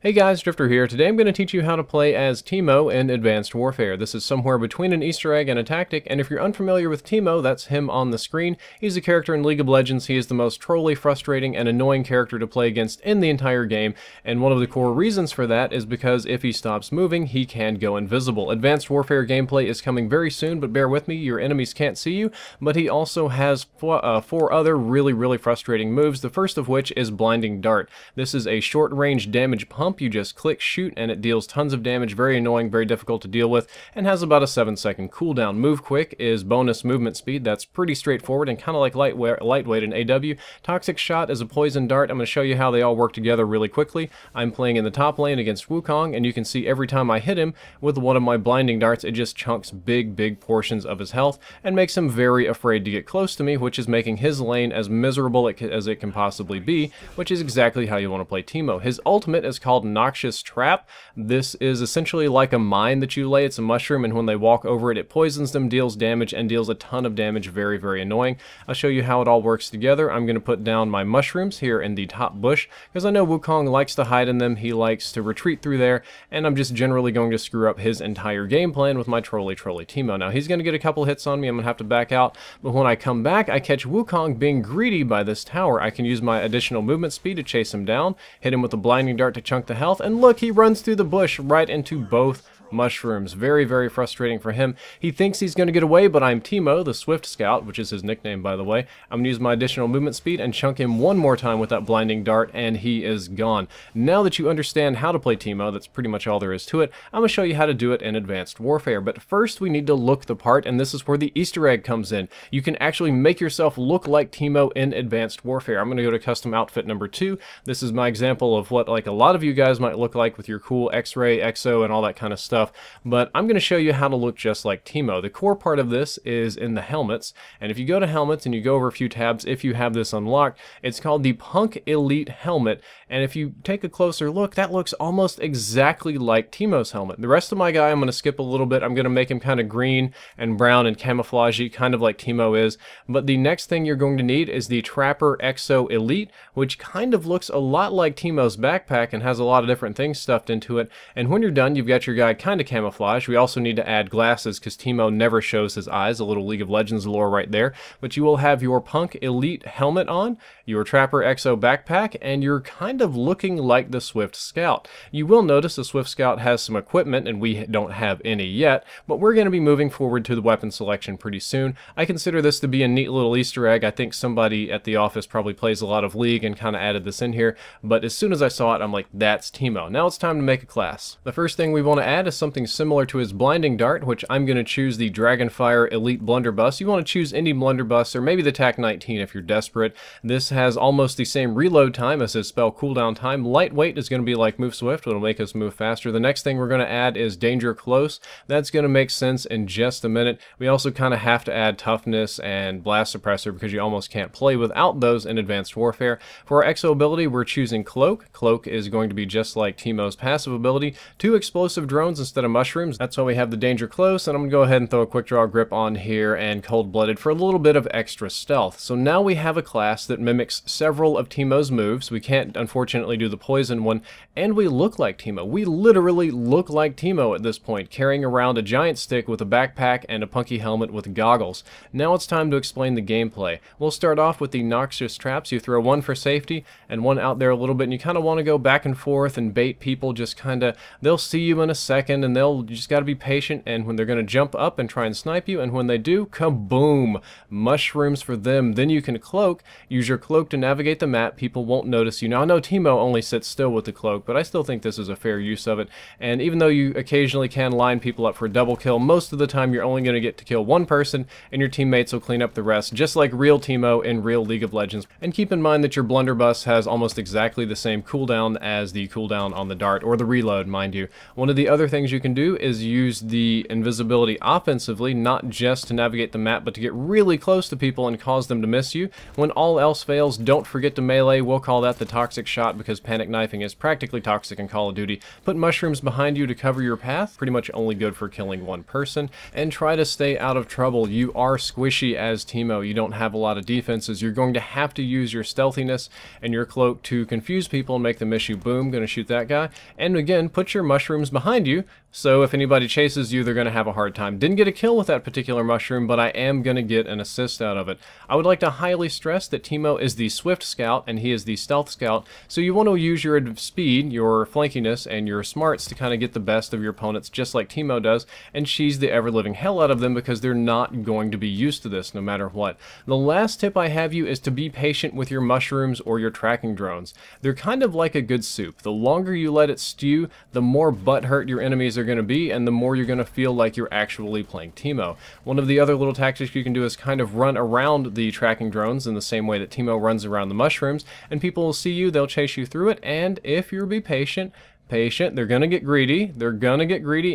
Hey guys, Drifter here. Today I'm going to teach you how to play as Teemo in Advanced Warfare. This is somewhere between an Easter egg and a tactic, and if you're unfamiliar with Teemo, that's him on the screen. He's a character in League of Legends. He is the most trolly, frustrating, and annoying character to play against in the entire game, and one of the core reasons for that is because if he stops moving, he can go invisible. Advanced Warfare gameplay is coming very soon, but bear with me, your enemies can't see you, but he also has four other really frustrating moves, the first of which is Blinding Dart. This is a short-range damage pump. You just click shoot and it deals tons of damage, very annoying, very difficult to deal with, and has about a 7-second cooldown. Move Quick is bonus movement speed. That's pretty straightforward and kind of like lightweight in AW. Toxic Shot is a poison dart. I'm going to show you how they all work together really quickly. I'm playing in the top lane against Wukong, and you can see every time I hit him with one of my blinding darts, it just chunks big portions of his health and makes him very afraid to get close to me, which is making his lane as miserable as it can possibly be, which is exactly how you want to play Teemo. His ultimate is called Noxious Trap. This is essentially like a mine that you lay. It's a mushroom, and when they walk over it, it poisons them, deals damage, and deals a ton of damage. Very annoying. I'll show you how it all works together. I'm going to put down my mushrooms here in the top bush, because I know Wukong likes to hide in them. He likes to retreat through there, and I'm just generally going to screw up his entire game plan with my trolly Teemo. Now, he's going to get a couple hits on me. I'm going to have to back out, but when I come back, I catch Wukong being greedy by this tower. I can use my additional movement speed to chase him down, hit him with a blinding dart to chunk the health, and look, he runs through the bush right into both mushrooms. Very frustrating for him. He thinks he's going to get away, but I'm Teemo, the Swift Scout, which is his nickname, by the way. I'm going to use my additional movement speed and chunk him one more time with that blinding dart, and he is gone. Now that you understand how to play Teemo, that's pretty much all there is to it, I'm going to show you how to do it in Advanced Warfare. But first, we need to look the part, and this is where the Easter egg comes in. You can actually make yourself look like Teemo in Advanced Warfare. I'm going to go to custom outfit number 2. This is my example of what like a lot of you guys might look like with your cool X-ray, XO, and all that kind of stuff. But I'm going to show you how to look just like Teemo. The core part of this is in the helmets, and if you go to helmets and you go over a few tabs, if you have this unlocked, it's called the Punk Elite Helmet, and if you take a closer look, that looks almost exactly like Teemo's helmet. The rest of my guy, I'm going to skip a little bit. I'm going to make him kind of green and brown and camouflagey, kind of like Teemo is, but the next thing you're going to need is the Trapper XO Elite, which kind of looks a lot like Teemo's backpack and has a lot of different things stuffed into it, and when you're done, you've got your guy kind of camouflage. We also need to add glasses because Teemo never shows his eyes, a little League of Legends lore right there, but you will have your Punk Elite helmet on, your Trapper XO backpack, and you're kind of looking like the Swift Scout. You will notice the Swift Scout has some equipment and we don't have any yet, but we're going to be moving forward to the weapon selection pretty soon. I consider this to be a neat little Easter egg. I think somebody at the office probably plays a lot of League and kind of added this in here, but as soon as I saw it, I'm like, that's Teemo. Now it's time to make a class. The first thing we want to add is something similar to his blinding dart, which I'm going to choose the Dragonfire Elite Blunderbuss. You want to choose any blunderbuss or maybe the TAC-19 if you're desperate. This has almost the same reload time as his spell cooldown time. Lightweight is going to be like Move Swift, it'll make us move faster. The next thing we're going to add is Danger Close. That's going to make sense in just a minute. We also kind of have to add Toughness and Blast Suppressor because you almost can't play without those in Advanced Warfare. For our XO ability, we're choosing Cloak. Cloak is going to be just like Teemo's passive ability. 2 explosive drones instead of mushrooms. That's why we have the Danger Close, and I'm going to go ahead and throw a Quick Draw Grip on here and Cold-Blooded for a little bit of extra stealth. So now we have a class that mimics several of Teemo's moves. We can't unfortunately do the poison one, and we look like Teemo. We literally look like Teemo at this point, carrying around a giant stick with a backpack and a punky helmet with goggles. Now it's time to explain the gameplay. We'll start off with the Noxious Traps. You throw one for safety and one out there a little bit, and you kind of want to go back and forth and bait people. Just kind of, they'll see you in a second, and you just got to be patient, and when they're going to jump up and try and snipe you, and when they do, kaboom! Mushrooms for them. Then you can cloak. Use your cloak to navigate the map. People won't notice you. Now, I know Teemo only sits still with the cloak, but I still think this is a fair use of it, and even though you occasionally can line people up for a double kill, most of the time you're only going to get to kill one person, and your teammates will clean up the rest, just like real Teemo in real League of Legends. And keep in mind that your blunderbuss has almost exactly the same cooldown as the cooldown on the dart, or the reload, mind you. One of the other things things you can do is use the invisibility offensively, not just to navigate the map, but to get really close to people and cause them to miss you. When all else fails, don't forget to melee. We'll call that the toxic shot because panic knifing is practically toxic in Call of Duty. Put mushrooms behind you to cover your path, pretty much only good for killing one person, and try to stay out of trouble. You are squishy as Teemo. You don't have a lot of defenses. You're going to have to use your stealthiness and your cloak to confuse people and make them miss you. Boom, gonna shoot that guy. And again, put your mushrooms behind you, so if anybody chases you, they're going to have a hard time. Didn't get a kill with that particular mushroom, but I am going to get an assist out of it. I would like to highly stress that Teemo is the swift scout, and he is the stealth scout, so you want to use your speed, your flankiness, and your smarts to kind of get the best of your opponents, just like Teemo does, and cheese the ever-living hell out of them because they're not going to be used to this no matter what. The last tip I have you is to be patient with your mushrooms or your tracking drones. They're kind of like a good soup. The longer you let it stew, the more butthurt your enemies are going to be, and the more you're going to feel like you're actually playing Teemo. One of the other little tactics you can do is kind of run around the tracking drones in the same way that Teemo runs around the mushrooms, and people will see you, they'll chase you through it, and if you'll be patient, they're gonna get greedy,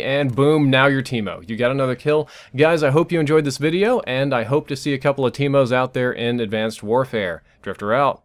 and boom, now you're Teemo. You got another kill. Guys, I hope you enjoyed this video, and I hope to see a couple of Teemos out there in Advanced Warfare. Drifter out.